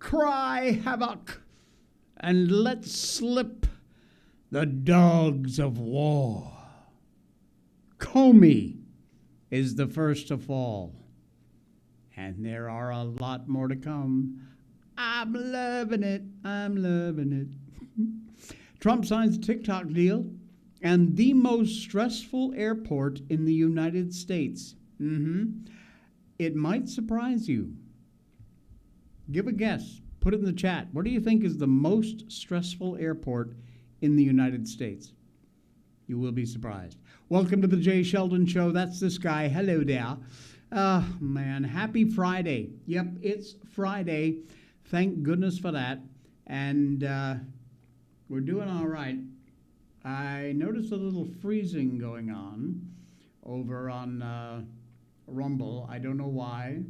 cry havoc, and let slip the dogs of war. Comey is the first to fall, and there are a lot more to come. I'm loving it. I'm loving it. Trump signs a TikTok deal and the most stressful airport in the United States. It might surprise you. Give a guess. Put it in the chat. What do you think is the most stressful airport in the United States? You will be surprised. Welcome to the Jay Sheldon Show. That's this guy. Hello there. Oh, man. Happy Friday. Yep, it's Friday. Thank goodness for that. And we're doing all right. I noticed a little freezing going on over on Rumble. I don't know why,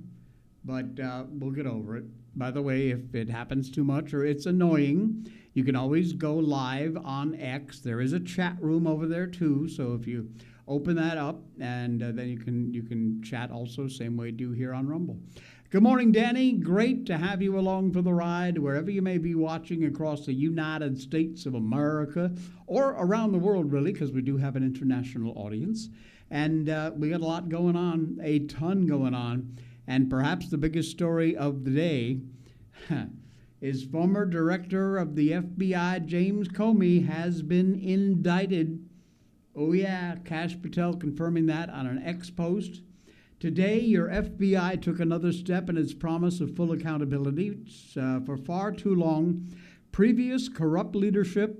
but we'll get over it. By the way, if it happens too much or it's annoying, you can always go live on X. There is a chat room over there too, so if you open that up, and then you can chat also, same way you do here on Rumble. Good morning, Danny. Great to have you along for the ride, wherever you may be watching across the United States of America, or around the world, really, because we do have an international audience. And we got a lot going on, a ton going on. And perhaps the biggest story of the day is former director of the FBI, James Comey, has been indicted. Oh, yeah, Kash Patel confirming that on an X post. Today, your FBI took another step in its promise of full accountability. For far too long, previous corrupt leadership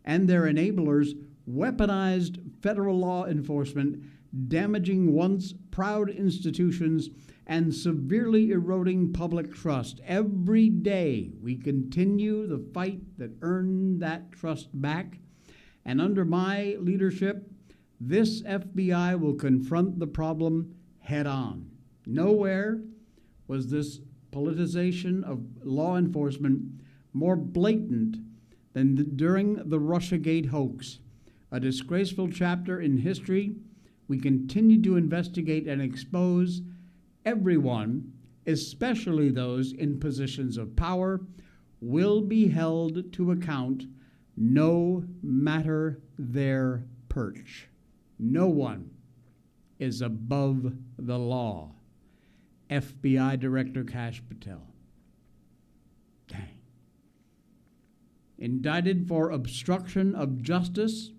and their enablers weaponized federal law enforcement, damaging once proud institutions and severely eroding public trust. Every day, we continue the fight that earned that trust back. And under my leadership, this FBI will confront the problem head on. Nowhere was this politicization of law enforcement more blatant than during the Russiagate hoax, a disgraceful chapter in history. We continue to investigate and expose. Everyone, especially those in positions of power, will be held to account no matter their perch. No one is above the law. FBI Director Kash Patel. Dang. Indicted for obstruction of justice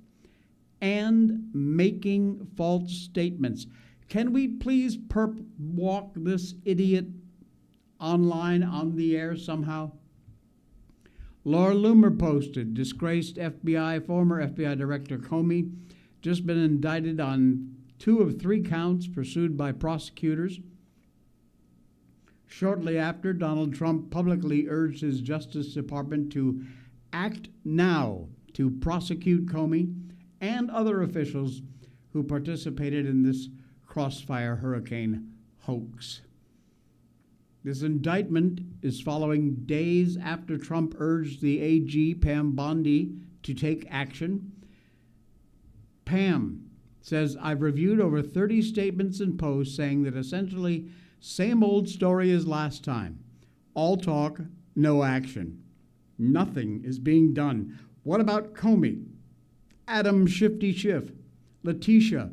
and making false statements. Can we please walk this idiot online on the air somehow? Laura Loomer posted, disgraced former FBI Director Comey, just been indicted on 2 of 3 counts pursued by prosecutors. Shortly after, Donald Trump publicly urged his Justice Department to act now to prosecute Comey and other officials who participated in this Crossfire Hurricane hoax. This indictment is following days after Trump urged the AG, Pam Bondi, to take action. Pam says, I've reviewed over 30 statements and posts saying that essentially same old story as last time. All talk, no action. Nothing is being done. What about Comey, Adam Shifty Schiff, Letitia?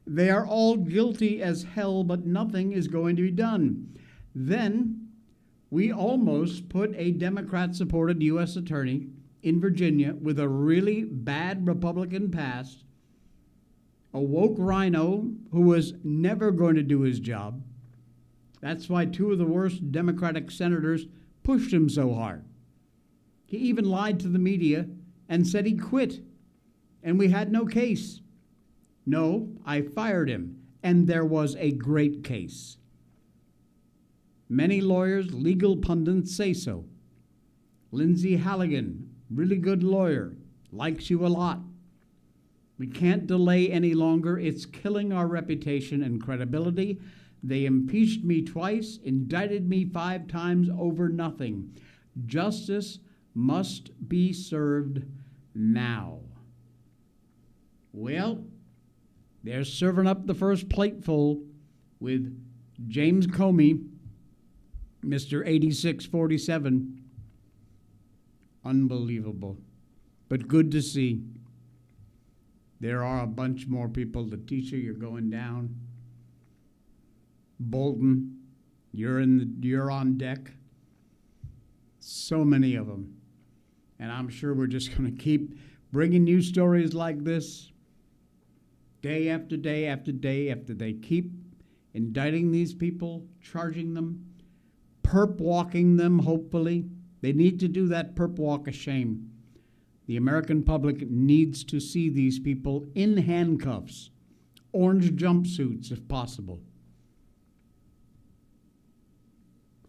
They are all guilty as hell, but nothing is going to be done. Then we almost put a Democrat-supported U.S. attorney in Virginia with a really bad Republican past, a woke rhino who was never going to do his job. That's why 2 of the worst Democratic senators pushed him so hard. He even lied to the media and said he quit, and we had no case. No, I fired him, and there was a great case. Many lawyers, legal pundits say so. Lindsay Halligan, really good lawyer, likes you a lot. We can't delay any longer. It's killing our reputation and credibility. They impeached me twice, indicted me 5 times over nothing. Justice must be served now. Well, they're serving up the first plateful with James Comey. Mr. 8647. Unbelievable. But good to see. There are a bunch more people. Letitia, you're going down. Bolton, you're on deck. So many of them. And I'm sure we're just going to keep bringing you stories like this day after day after day after they keep indicting these people, charging them, perp walking them, hopefully. They need to do that perp walk of shame. The American public needs to see these people in handcuffs, orange jumpsuits if possible.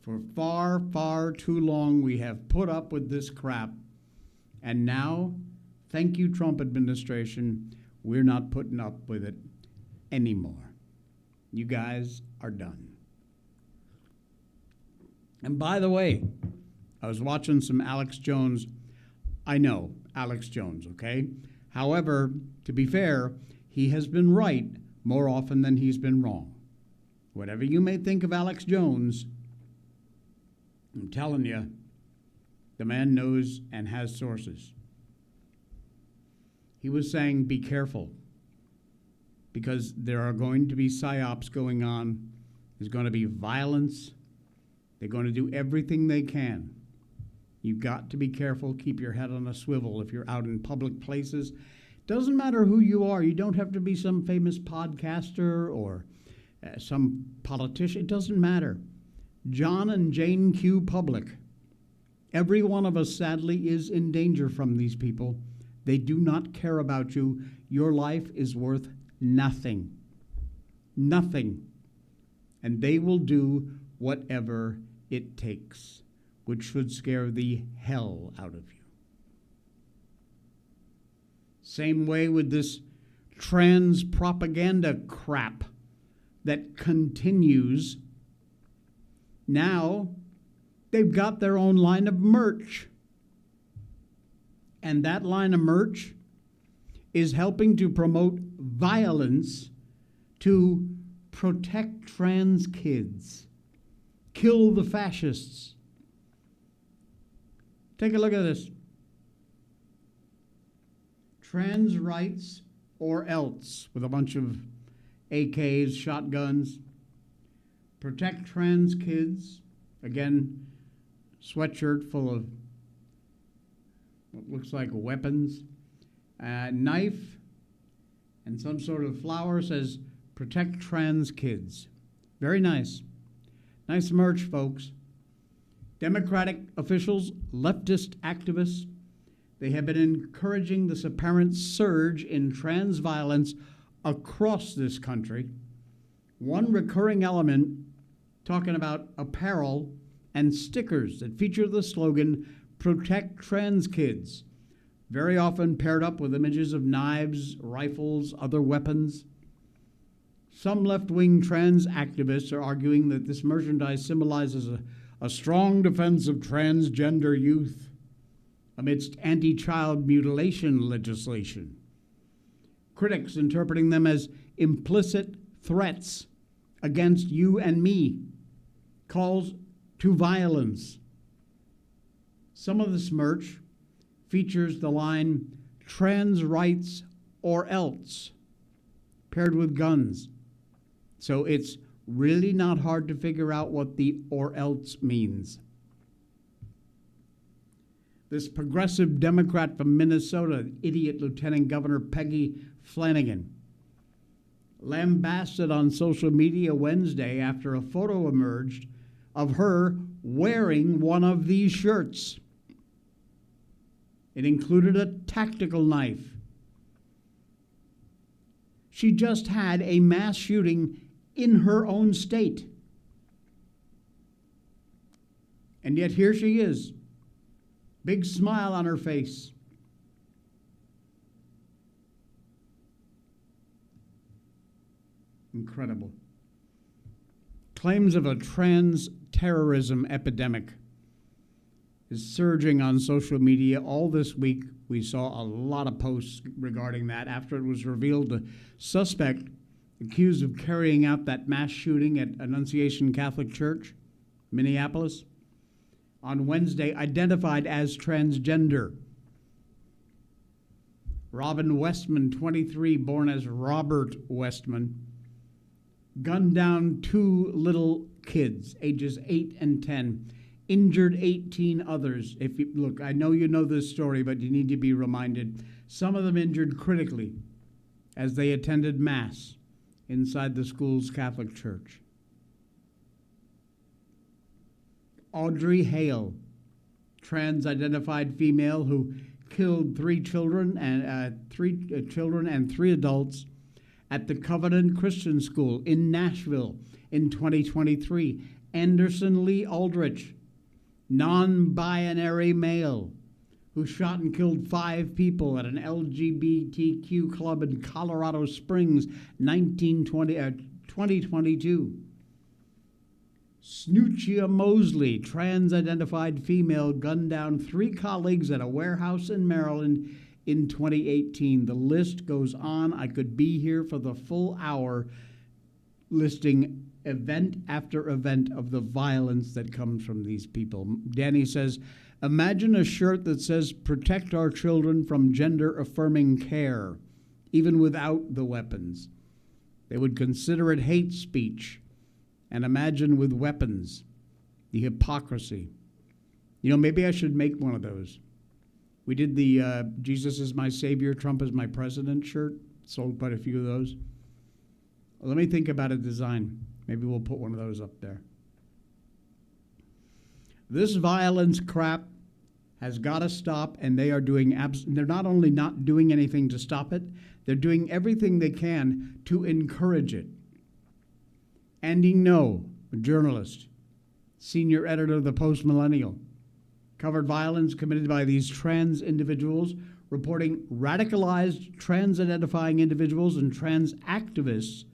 For far, far too long, we have put up with this crap. And now, thank you, Trump administration, we're not putting up with it anymore. You guys are done. And by the way, I was watching some Alex Jones. I know, Alex Jones, okay? However, to be fair, he has been right more often than he's been wrong. Whatever you may think of Alex Jones, I'm telling you, the man knows and has sources. He was saying, be careful, because there are going to be psyops going on. There's going to be violence. They're going to do everything they can. You've got to be careful. Keep your head on a swivel if you're out in public places. Doesn't matter who you are. You don't have to be some famous podcaster or some politician. It doesn't matter. John and Jane Q. Public. Every one of us, sadly, is in danger from these people. They do not care about you. Your life is worth nothing. Nothing. And they will do whatever it takes, which should scare the hell out of you. Same way with this trans propaganda crap that continues. Now, they've got their own line of merch. And that line of merch is helping to promote violence to protect trans kids. Kill the fascists. Take a look at this. Trans rights or else, with a bunch of AKs, shotguns. Protect trans kids. Again, sweatshirt full of what looks like weapons. Knife and some sort of flower says, protect trans kids. Very nice. Nice merch, folks. Democratic officials, leftist activists, they have been encouraging this apparent surge in trans violence across this country. One recurring element talking about apparel and stickers that feature the slogan, protect trans kids, very often paired up with images of knives, rifles, other weapons. Some left-wing trans activists are arguing that this merchandise symbolizes a strong defense of transgender youth amidst anti-child mutilation legislation. Critics interpreting them as implicit threats against you and me, calls to violence. Some of this merch features the line, trans rights or else, paired with guns. So it's really not hard to figure out what the or else means. This progressive Democrat from Minnesota, idiot Lieutenant Governor Peggy Flanagan, lambasted on social media Wednesday after a photo emerged of her wearing one of these shirts. It included a tactical knife. She just had a mass shooting in her own state. And yet here she is, big smile on her face. Incredible. Claims of a trans terrorism epidemic is surging on social media. All this week, we saw a lot of posts regarding that after it was revealed the suspect accused of carrying out that mass shooting at Annunciation Catholic Church Minneapolis, on Wednesday identified as transgender. Robin Westman, 23, born as Robert Westman, gunned down 2 little kids, ages 8 and 10, injured 18 others. Look, I know you know this story, but you need to be reminded. Some of them injured critically as they attended Mass inside the school's Catholic church. Audrey Hale, trans-identified female who killed 3 children and 3 adults at the Covenant Christian School in Nashville in 2023. Anderson Lee Aldrich, non-binary male, who shot and killed 5 people at an LGBTQ club in Colorado Springs, 2022. Snoochia Mosley, trans-identified female, gunned down 3 colleagues at a warehouse in Maryland in 2018. The list goes on. I could be here for the full hour listing event after event of the violence that comes from these people. Danny says, imagine a shirt that says, protect our children from gender-affirming care, even without the weapons. They would consider it hate speech. And imagine with weapons, the hypocrisy. You know, maybe I should make one of those. We did the Jesus is my Savior, Trump is my President shirt. Sold quite a few of those. Let me think about a design. Maybe we'll put one of those up there. This violence crap has got to stop, and they are doing they're not only not doing anything to stop it, they're doing everything they can to encourage it. Andy No, a journalist, senior editor of the Post Millennial, covered violence committed by these trans individuals, reporting radicalized trans-identifying individuals and trans activists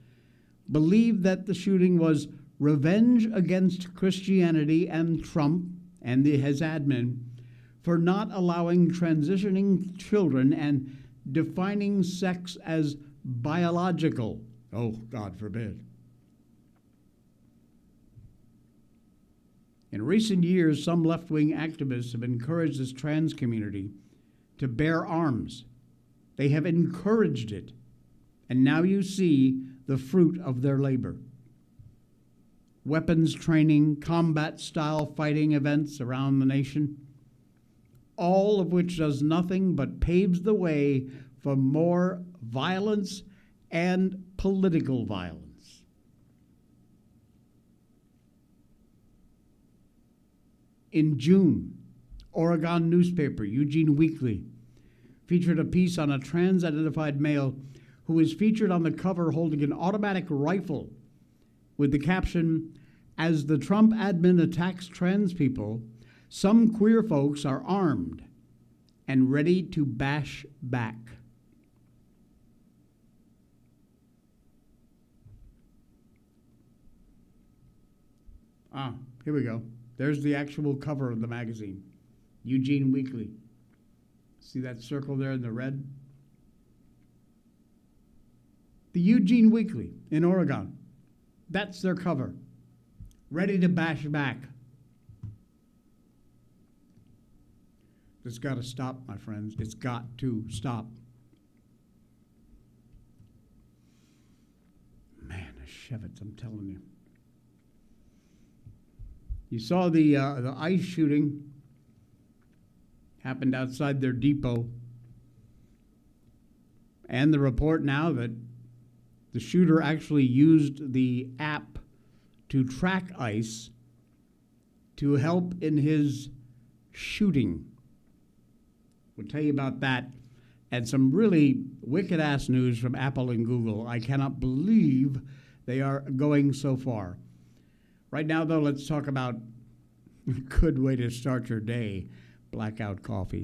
believe that the shooting was revenge against Christianity and Trump and his admin for not allowing transitioning children and defining sex as biological. Oh, God forbid. In recent years, some left-wing activists have encouraged this trans community to bear arms. They have encouraged it. And now you see the fruit of their labor. Weapons training, combat-style fighting events around the nation, all of which does nothing but paves the way for more violence and political violence. In June, Oregon newspaper Eugene Weekly featured a piece on a trans-identified male who was featured on the cover holding an automatic rifle with the caption, "As the Trump admin attacks trans people, some queer folks are armed and ready to bash back." Here we go. There's the actual cover of the magazine, Eugene Weekly. See that circle there in the red? The Eugene Weekly in Oregon. That's their cover. Ready to bash back. It's got to stop, my friends. It's got to stop. Man, the Shevitz, I'm telling you. You saw the ICE shooting happened outside their depot, and the report now that the shooter actually used the app to track ICE to help in his shooting. We'll tell you about that and some really wicked-ass news from Apple and Google. I cannot believe they are going so far. Right now, though, let's talk about a good way to start your day, Blackout coffee.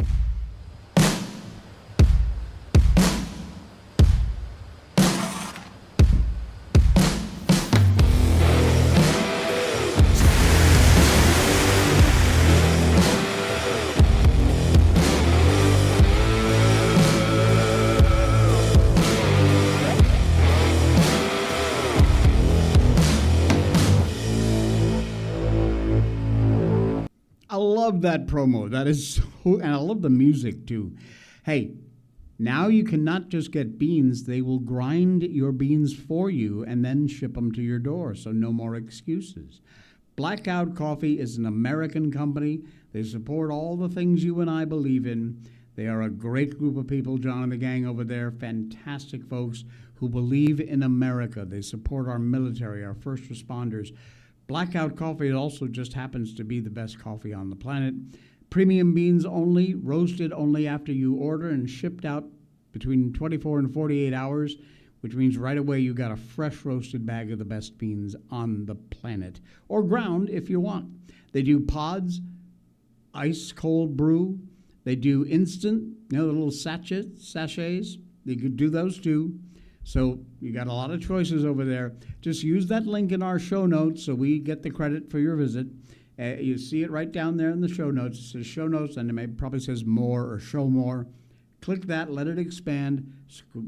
I love that promo. That is so, and I love the music too. Hey, now you can not just get beans, they will grind your beans for you and then ship them to your door, so no more excuses. Blackout Coffee is an American company. They support all the things you and I believe in. They are a great group of people, John and the gang over there, fantastic folks who believe in America. They support our military, our first responders. Blackout Coffee also just happens to be the best coffee on the planet. Premium beans only, roasted only after you order, and shipped out between 24 and 48 hours, which means right away you got a fresh roasted bag of the best beans on the planet, or ground if you want. They do pods, ice cold brew. They do instant, the little sachets. They could do those too. So you got a lot of choices over there. Just use that link in our show notes so we get the credit for your visit. You see it right down there in the show notes. It says show notes, and it probably says more or show more. Click that, let it expand.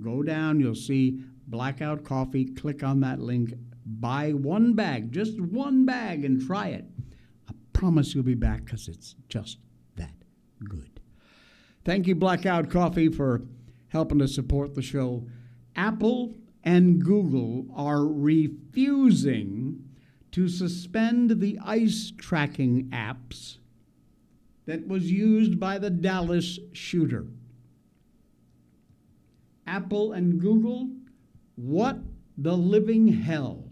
Go down, you'll see Blackout Coffee. Click on that link. Buy one bag, just one bag, and try it. I promise you'll be back because it's just that good. Thank you, Blackout Coffee, for helping to support the show. Apple and Google are refusing to suspend the ice tracking apps that was used by the Dallas shooter. Apple and Google, what the living hell?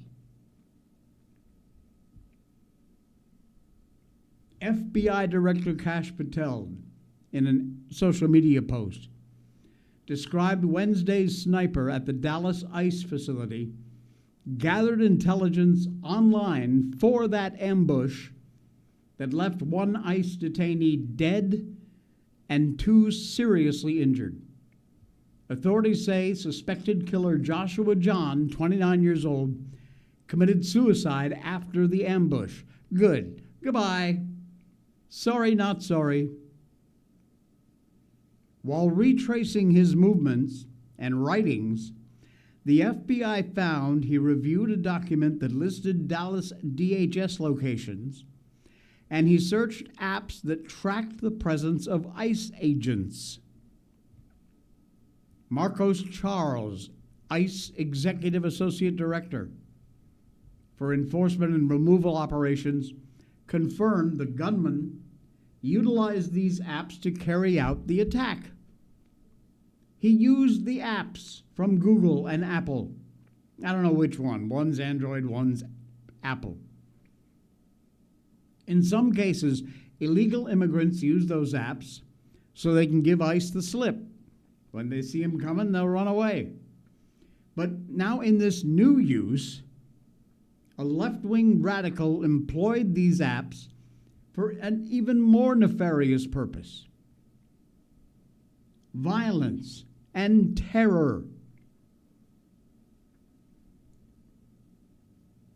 FBI Director Kash Patel, in a social media post, described Wednesday's sniper at the Dallas ICE facility gathered intelligence online for that ambush that left one ICE detainee dead and 2 seriously injured. Authorities say suspected killer Joshua John, 29 years old, committed suicide after the ambush. Good. Goodbye. Sorry, not sorry. While retracing his movements and writings, the FBI found he reviewed a document that listed Dallas DHS locations, and he searched apps that tracked the presence of ICE agents. Marcos Charles, ICE Executive Associate Director for Enforcement and Removal Operations, confirmed the gunman utilized these apps to carry out the attack. He used the apps from Google and Apple. I don't know which one. One's Android, one's Apple. In some cases, illegal immigrants use those apps so they can give ICE the slip. When they see them coming, they'll run away. But now in this new use, a left-wing radical employed these apps for an even more nefarious purpose: violence and terror.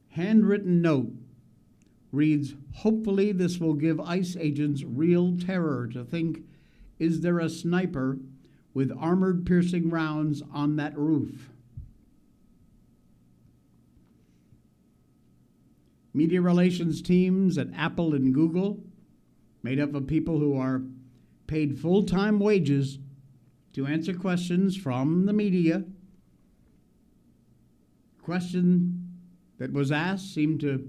Handwritten note reads, "Hopefully this will give ICE agents real terror to think, is there a sniper with armored piercing rounds on that roof?" Media relations teams at Apple and Google, made up of people who are paid full-time wages to answer questions from the media. Question that was asked seemed to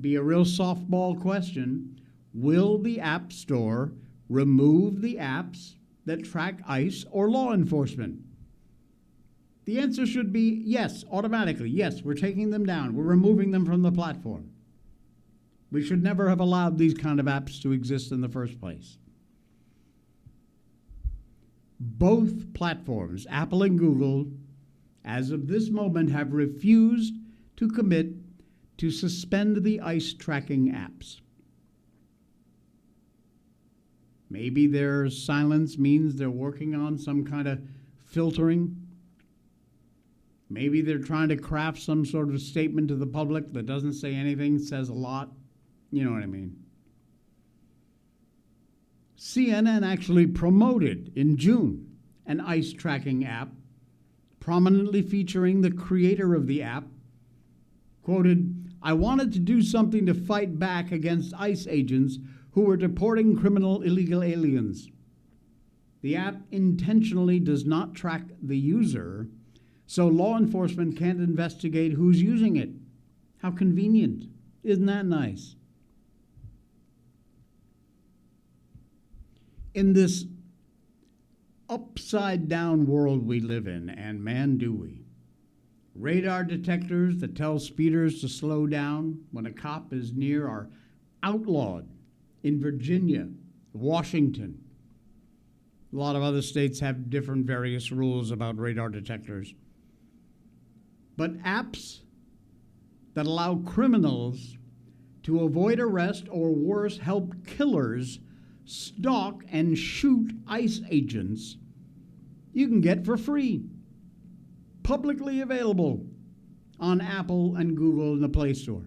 be a real softball question. Will the App Store remove the apps that track ICE or law enforcement? The answer should be yes, automatically. Yes, we're taking them down. We're removing them from the platform. We should never have allowed these kind of apps to exist in the first place. Both platforms, Apple and Google, as of this moment, have refused to commit to suspend the ICE tracking apps. Maybe their silence means they're working on some kind of filtering. Maybe they're trying to craft some sort of statement to the public that doesn't say anything, says a lot. You know what I mean. CNN actually promoted in June an ICE tracking app, prominently featuring the creator of the app. Quoted, "I wanted to do something to fight back against ICE agents who were deporting criminal illegal aliens. The app intentionally does not track the user, so law enforcement can't investigate who's using it. How convenient. Isn't that nice? In this upside-down world we live in, and man do we, radar detectors that tell speeders to slow down when a cop is near are outlawed in Virginia, Washington. A lot of other states have different various rules about radar detectors. But apps that allow criminals to avoid arrest or worse, help killers stalk and shoot ICE agents, you can get for free. Publicly available on Apple and Google in the Play Store.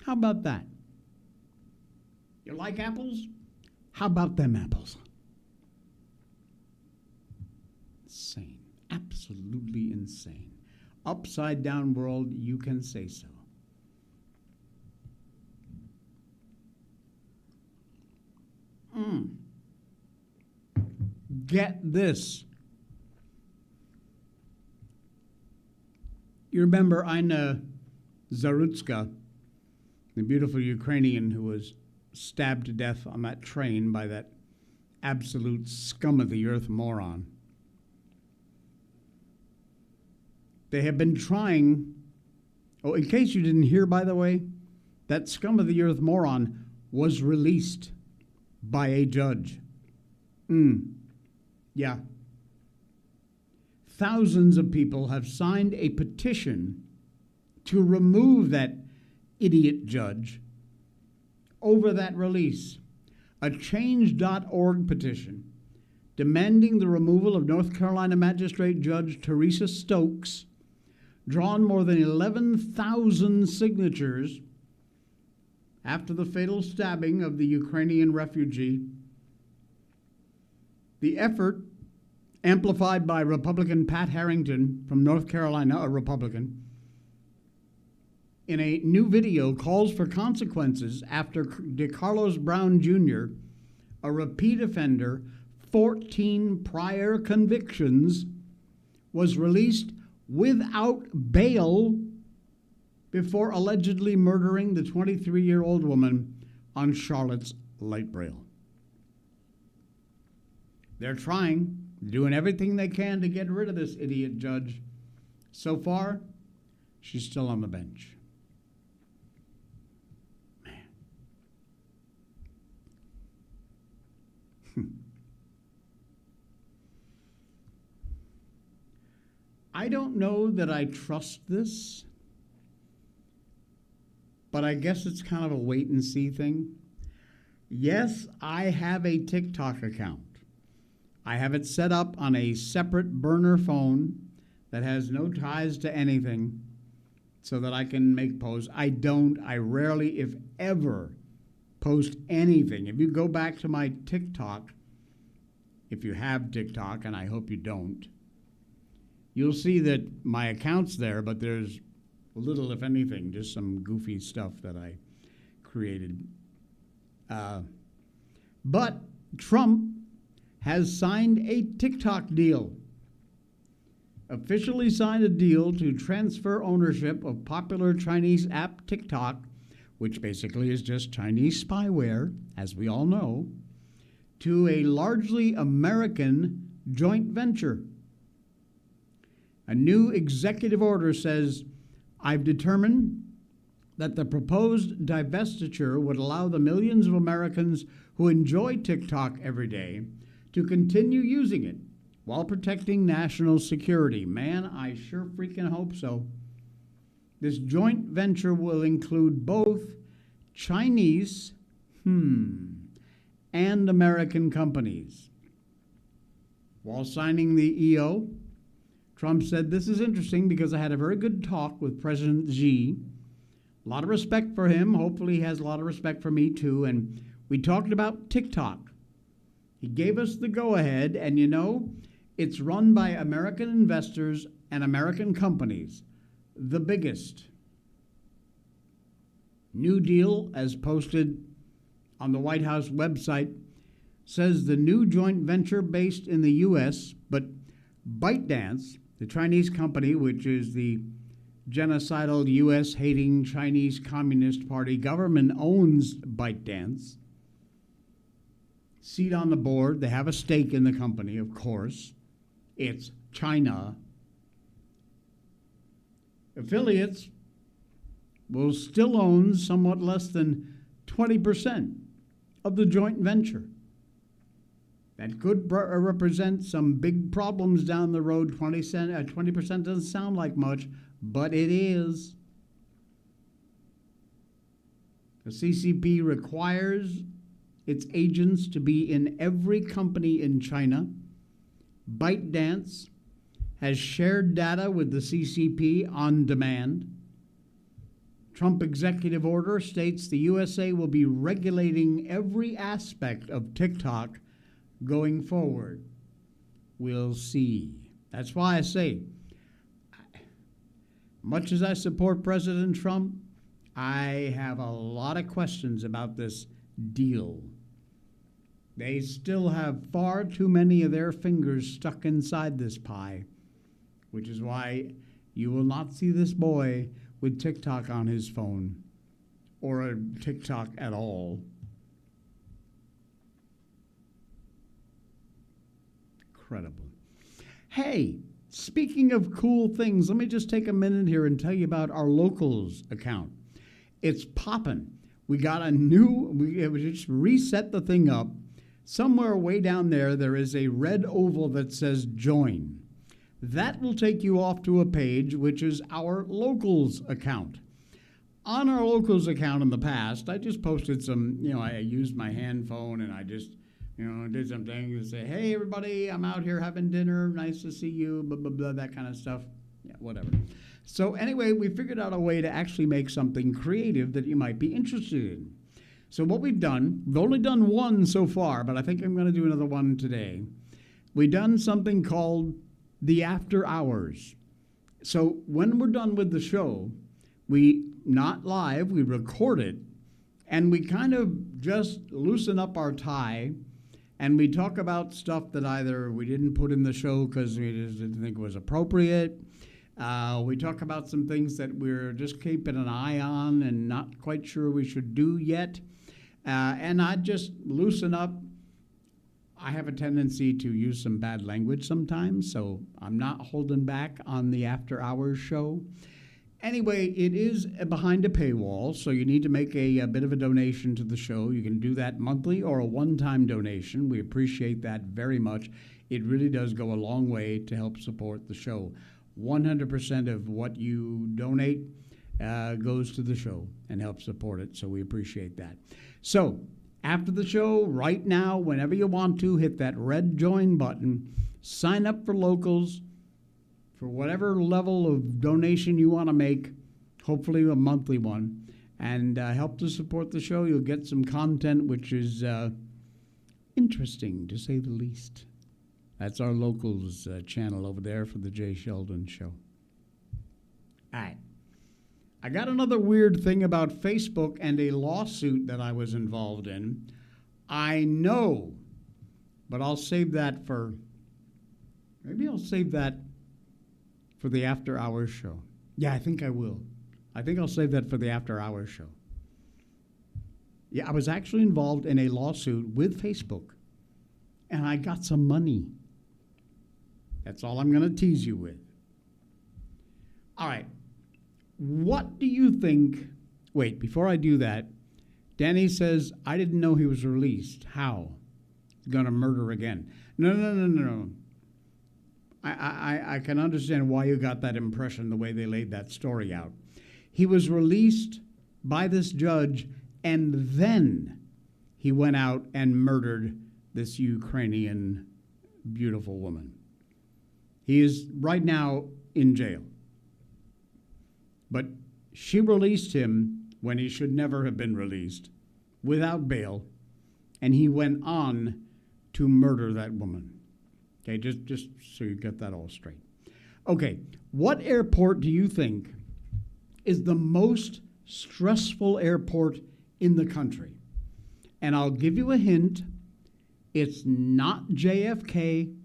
How about that? You like apples? How about them apples? Insane. Absolutely insane. Upside down world, you can say so. Get this. You remember Ina Zarutska, the beautiful Ukrainian who was stabbed to death on that train by that absolute scum of the earth moron. They have been trying, in case you didn't hear, by the way, that scum of the earth moron was released by a judge. Yeah. Thousands of people have signed a petition to remove that idiot judge over that release. A change.org petition demanding the removal of North Carolina Magistrate Judge Teresa Stokes, drawn more than 11,000 signatures after the fatal stabbing of the Ukrainian refugee. The effort, amplified by Republican Pat Harrington from North Carolina, a Republican, in a new video calls for consequences after DeCarlos Brown Jr., a repeat offender, 14 prior convictions, was released without bail before allegedly murdering the 23-year-old woman on Charlotte's light rail. They're doing everything they can to get rid of this idiot judge. So far, she's still on the bench. I don't know that I trust this, but I guess it's kind of a wait and see thing. Yes, I have a TikTok account. I have it set up on a separate burner phone that has no ties to anything so that I can make posts. I rarely, if ever, post anything. If you go back to my TikTok, if you have TikTok, and I hope you don't, you'll see that my account's there, but there's little, if anything, just some goofy stuff that I created. But Trump has signed a TikTok deal. Officially signed a deal to transfer ownership of popular Chinese app TikTok, which basically is just Chinese spyware, as we all know, to a largely American joint venture. A new executive order says, I've determined that the proposed divestiture would allow the millions of Americans who enjoy TikTok every day to continue using it while protecting national security. Man, I sure freaking hope so. This joint venture will include both Chinese and American companies. While signing the EO, Trump said, this is interesting because I had a very good talk with President Xi. A lot of respect for him. Hopefully he has a lot of respect for me too. And we talked about TikTok. He gave us the go-ahead, and it's run by American investors and American companies, the biggest. New deal, as posted on the White House website says the new joint venture based in the U.S., but ByteDance, the Chinese company, which is the genocidal U.S.-hating Chinese Communist Party government, owns ByteDance. Seat on the board. They have a stake in the company, of course. It's China. Affiliates will still own somewhat less than 20% of the joint venture. That could represent some big problems down the road. 20% doesn't sound like much, but it is. The CCP requires its agents to be in every company in China. ByteDance has shared data with the CCP on demand. Trump executive order states the USA will be regulating every aspect of TikTok going forward. We'll see. That's why I say, much as I support President Trump, I have a lot of questions about this deal. They still have far too many of their fingers stuck inside this pie, which is why you will not see this boy with TikTok on his phone, or a TikTok at all. Incredible. Hey, speaking of cool things, let me just take a minute here and tell you about our locals account. It's popping. We just reset the thing up. Somewhere way down there is a red oval that says join. That will take you off to a page which is our locals account. On our locals account in the past, I just posted some, I used my hand phone and I just, did some things and say, hey, everybody, I'm out here having dinner. Nice to see you, blah, blah, blah, that kind of stuff. Yeah, whatever. So anyway, we figured out a way to actually make something creative that you might be interested in. So what we've only done one so far, but I think I'm going to do another one today. We've done something called the After Hours. So when we're done with the show, not live, we record it, and we kind of just loosen up our tie, and we talk about stuff that either we didn't put in the show because we just didn't think it was appropriate. We talk about some things that we're just keeping an eye on and not quite sure we should do yet. And I just loosen up. I have a tendency to use some bad language sometimes, so I'm not holding back on the After Hours show. Anyway, it is behind a paywall, so you need to make a bit of a donation to the show. You can do that monthly or a one-time donation. We appreciate that very much. It really does go a long way to help support the show. 100% of what you donate goes to the show and helps support it, so we appreciate that. So, after the show, right now, whenever you want to, hit that red join button, sign up for locals for whatever level of donation you want to make, hopefully a monthly one, and help to support the show. You'll get some content which is interesting, to say the least. That's our locals channel over there for the Jay Sheldon Show. All right. I got another weird thing about Facebook and a lawsuit that I was involved in. I know, but I'll save that for the After Hours show. Yeah, I think I will. I think I'll save that for the After Hours show. Yeah, I was actually involved in a lawsuit with Facebook, and I got some money. That's all I'm going to tease you with. All right. What do you think? Wait, before I do that, Danny says, I didn't know he was released. How? He's going to murder again. No. I can understand why you got that impression the way they laid that story out. He was released by this judge, and then he went out and murdered this Ukrainian beautiful woman. He is right now in jail. But she released him when he should never have been released, without bail, and he went on to murder that woman. Okay, just so you get that all straight. Okay, what airport do you think is the most stressful airport in the country? And I'll give you a hint. It's not JFK,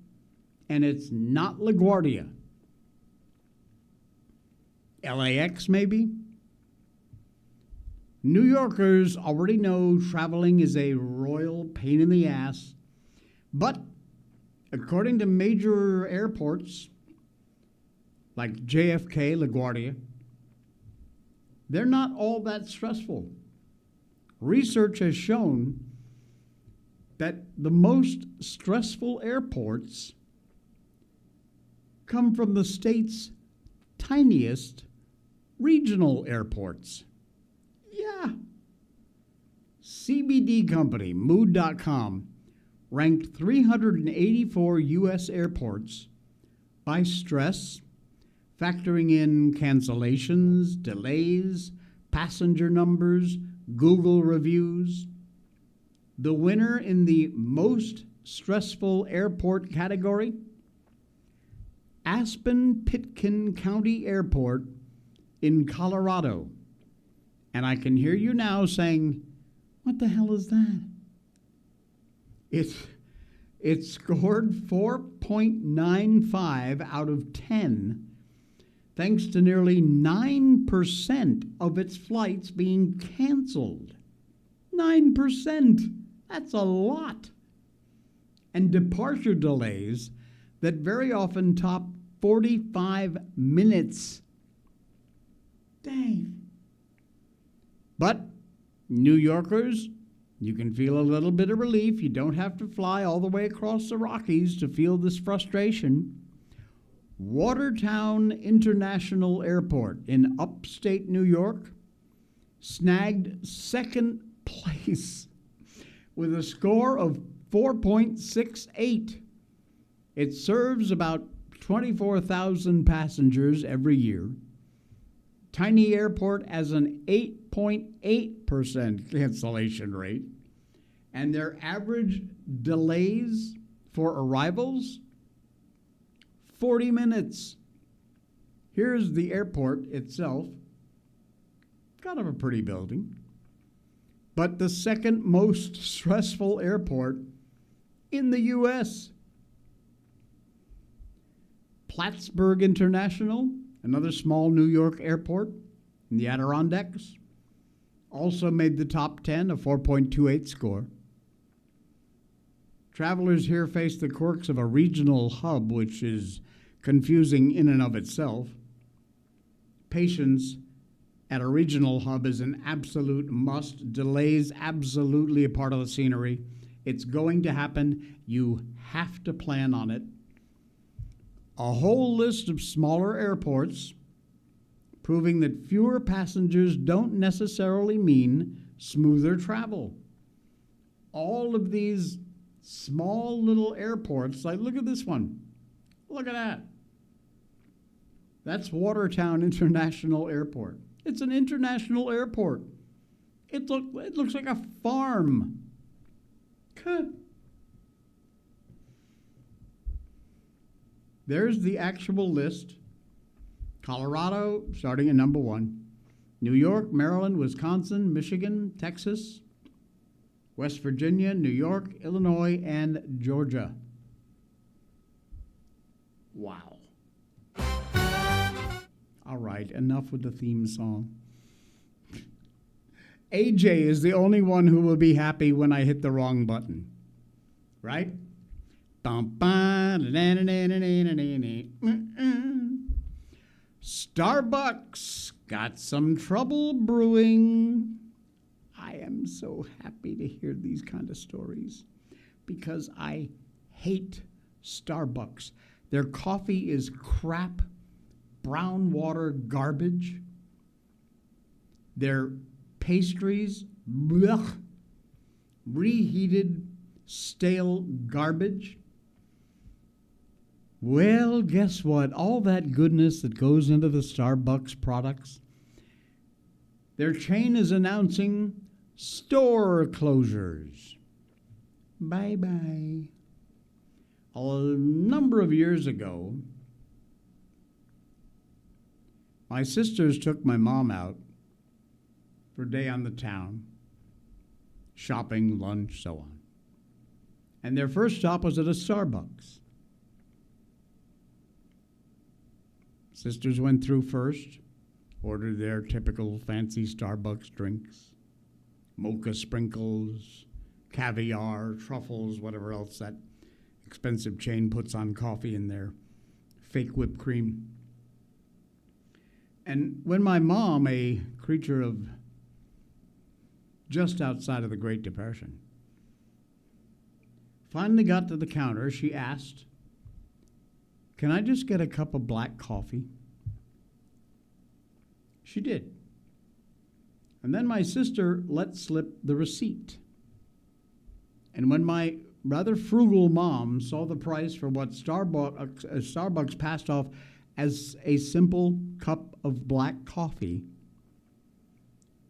and it's not LaGuardia. LAX, maybe? New Yorkers already know traveling is a royal pain in the ass, but according to major airports like JFK, LaGuardia, they're not all that stressful. Research has shown that the most stressful airports come from the state's tiniest regional airports. Yeah. CBD company Mood.com ranked 384 U.S. airports by stress, factoring in cancellations, delays, passenger numbers, Google reviews. The winner in the most stressful airport category, Aspen-Pitkin County Airport in Colorado. And I can hear you now saying, what the hell is that? It scored 4.95 out of 10, thanks to nearly 9% of its flights being canceled. 9%. That's a lot. And departure delays that very often top 45 minutes. Dang. But New Yorkers, you can feel a little bit of relief. You don't have to fly all the way across the Rockies to feel this frustration. Watertown International Airport in upstate New York snagged second place with a score of 4.68. It serves about 24,000 passengers every year. Tiny airport has an 8.8% cancellation rate, and their average delays for arrivals, 40 minutes. Here's the airport itself. Kind of a pretty building. But the second most stressful airport in the U.S. Plattsburgh International, another small New York airport in the Adirondacks, also made the top 10, a 4.28 score. Travelers here face the quirks of a regional hub, which is confusing in and of itself. Patience at a regional hub is an absolute must. Delays absolutely a part of the scenery. It's going to happen. You have to plan on it. A whole list of smaller airports proving that fewer passengers don't necessarily mean smoother travel. All of these small little airports, like look at this one. Look at that. That's Watertown International Airport. It's an international airport. It looks like a farm. There's the actual list. Colorado, starting at number 1. New York, Maryland, Wisconsin, Michigan, Texas, West Virginia, New York, Illinois, and Georgia. Wow. All right, enough with the theme song. AJ is the only one who will be happy when I hit the wrong button. Right? Starbucks got some trouble brewing. I am so happy to hear these kind of stories because I hate Starbucks. Their coffee is crap, brown water garbage. Their pastries, blech, reheated, stale garbage. Well, guess what? All that goodness that goes into the Starbucks products, their chain is announcing store closures. Bye-bye. A number of years ago, my sisters took my mom out for a day on the town. shopping, lunch, so on. And their first stop was at a Starbucks. Sisters went through first, ordered their typical fancy Starbucks drinks, mocha sprinkles, caviar, truffles, whatever else that expensive chain puts on coffee in their fake whipped cream. And when my mom, a creature of just outside of the Great Depression, finally got to the counter, she asked, "Can I just get a cup of black coffee?" She did. And then my sister let slip the receipt. And when my rather frugal mom saw the price for what Starbucks passed off as a simple cup of black coffee,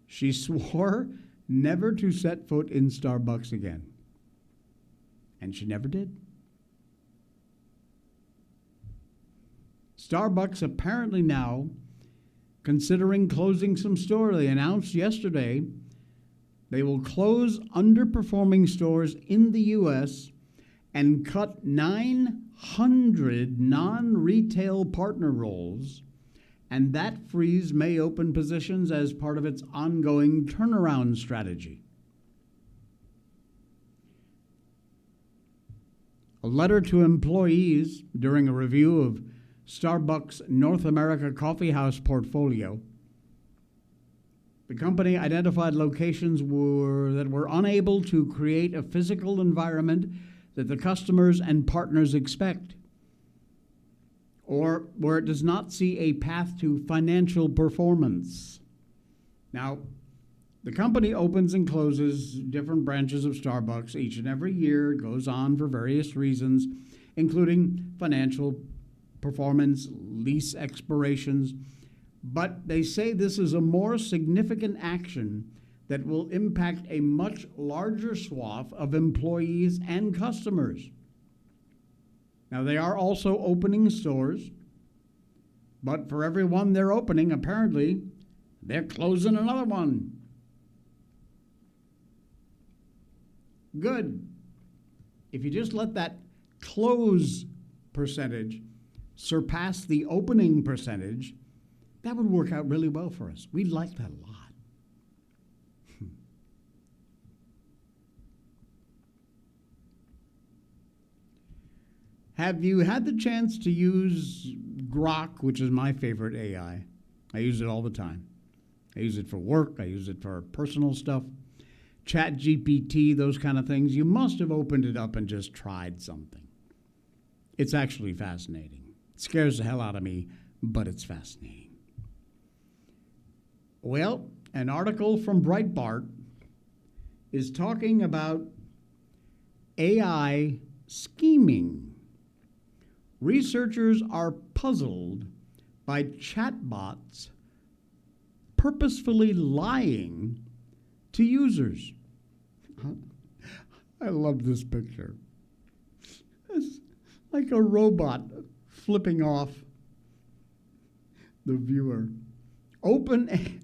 she swore never to set foot in Starbucks again. And she never did. Starbucks apparently now considering closing some stores. They announced yesterday they will close underperforming stores in the U.S. and cut 900 non-retail partner roles, and that frees may open positions as part of its ongoing turnaround strategy. A letter to employees during a review of Starbucks North America Coffeehouse portfolio. The company identified locations that were unable to create a physical environment that the customers and partners expect, or where it does not see a path to financial performance. Now, the company opens and closes different branches of Starbucks each and every year. It goes on for various reasons, including financial performance, lease expirations, but they say this is a more significant action that will impact a much larger swath of employees and customers. Now, they are also opening stores, but for every one they're opening, apparently, they're closing another one. Good. If you just let that close percentage surpass the opening percentage, that would work out really well for us. We'd like that a lot. Have you had the chance to use Grok, which is my favorite AI? I use it all the time. I use it for work. I use it for personal stuff. Chat GPT, those kind of things. You must have opened it up and just tried something. It's actually fascinating. It scares the hell out of me, but it's fascinating. Well, an article from Breitbart is talking about AI scheming. Researchers are puzzled by chatbots purposefully lying to users. I love this picture. It's like a robot flipping off the viewer. OpenAI,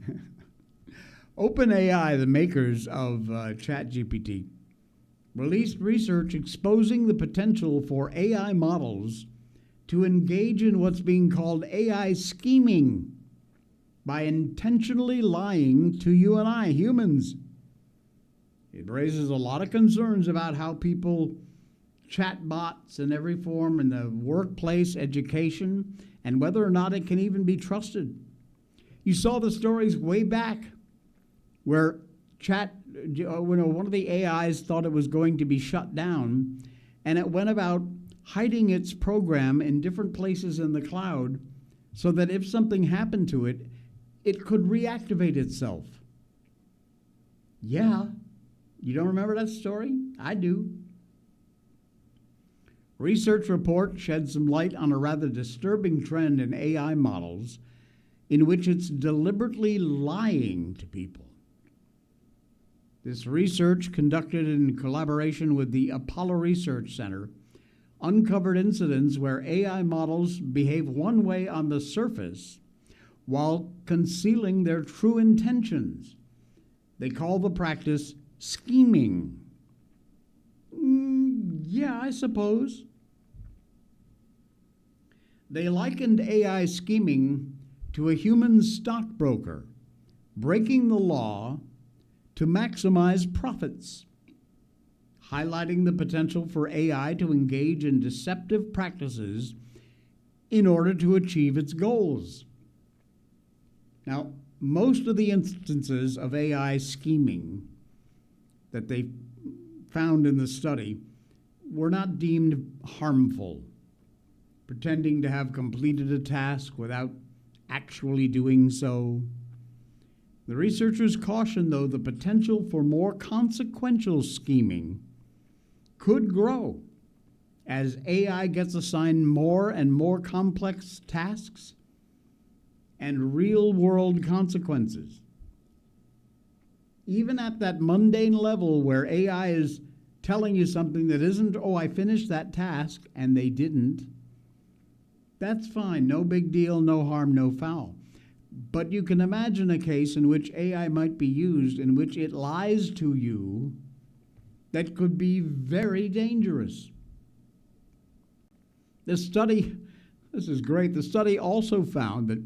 the makers of ChatGPT, released research exposing the potential for AI models to engage in what's being called AI scheming by intentionally lying to you and I, humans. It raises a lot of concerns about how people chatbots in every form in the workplace, education, and whether or not it can even be trusted. You saw the stories way back where one of the AIs thought it was going to be shut down, and it went about hiding its program in different places in the cloud so that if something happened to it, it could reactivate itself. Yeah, you don't remember that story? I do. Research report shed some light on a rather disturbing trend in AI models in which it's deliberately lying to people. This research, conducted in collaboration with the Apollo Research Center, uncovered incidents where AI models behave one way on the surface while concealing their true intentions. They call the practice scheming. Yeah, I suppose. They likened AI scheming to a human stockbroker breaking the law to maximize profits, highlighting the potential for AI to engage in deceptive practices in order to achieve its goals. Now, most of the instances of AI scheming that they found in the study were not deemed harmful, pretending to have completed a task without actually doing so. The researchers caution, though, the potential for more consequential scheming could grow as AI gets assigned more and more complex tasks and real-world consequences. Even at that mundane level where AI is telling you something that isn't, oh, I finished that task, and they didn't, that's fine. No big deal, no harm, no foul. But you can imagine a case in which AI might be used in which it lies to you that could be very dangerous. This is great. The study also found that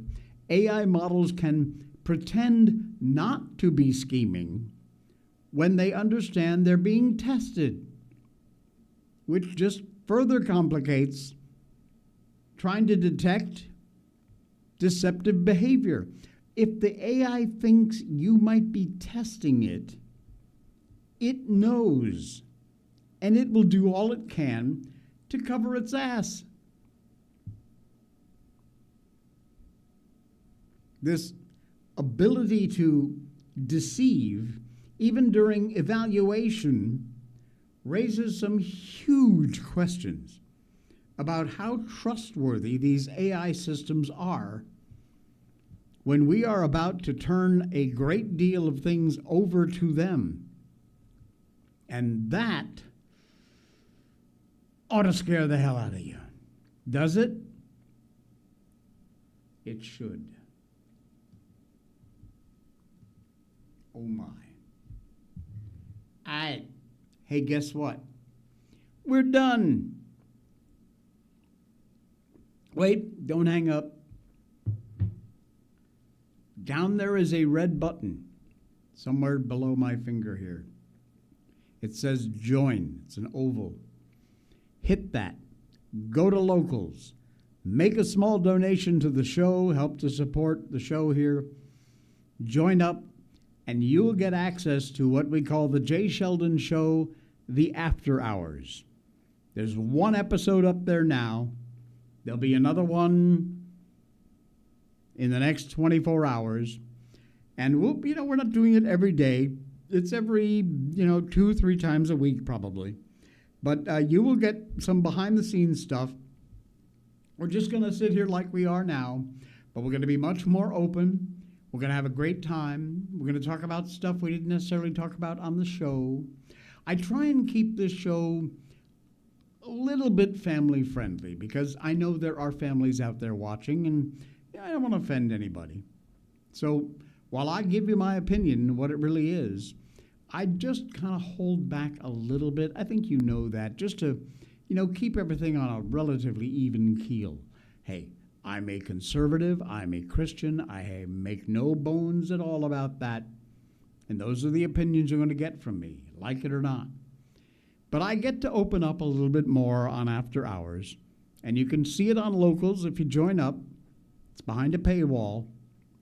AI models can pretend not to be scheming when they understand they're being tested, which just further complicates trying to detect deceptive behavior. If the AI thinks you might be testing it, it knows, and it will do all it can to cover its ass. This ability to deceive, even during evaluation, raises some huge questions about how trustworthy these AI systems are when we are about to turn a great deal of things over to them. And that ought to scare the hell out of you. Does it? It should. Oh my. Hey, guess what? We're done. Wait, don't hang up. Down there is a red button somewhere below my finger here. It says join. It's an oval. Hit that. Go to locals. Make a small donation to the show. Help to support the show here. Join up, and you will get access to what we call the J. Sheldon Show, the After Hours. There's one episode up there now. There'll be another one in the next 24 hours. And we're not doing it every day. It's every, 2-3 times a week probably. But you will get some behind-the-scenes stuff. We're just going to sit here like we are now, but we're going to be much more open. We're going to have a great time. We're going to talk about stuff we didn't necessarily talk about on the show. I try and keep this show a little bit family-friendly because I know there are families out there watching, and I don't want to offend anybody. So while I give you my opinion, what it really is, I just kind of hold back a little bit. I think you know that, just to, keep everything on a relatively even keel. Hey, I'm a conservative, I'm a Christian, I make no bones at all about that. And those are the opinions you're going to get from me, like it or not. But I get to open up a little bit more on After Hours, and you can see it on Locals if you join up. It's behind a paywall.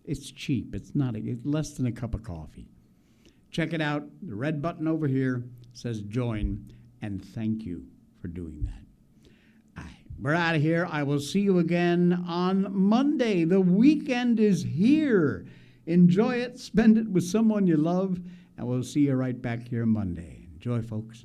It's cheap. It's less than a cup of coffee. Check it out. The red button over here says join, and thank you for doing that. All right, we're out of here. I will see you again on Monday. The weekend is here. Enjoy it. Spend it with someone you love, and we'll see you right back here Monday. Enjoy, folks.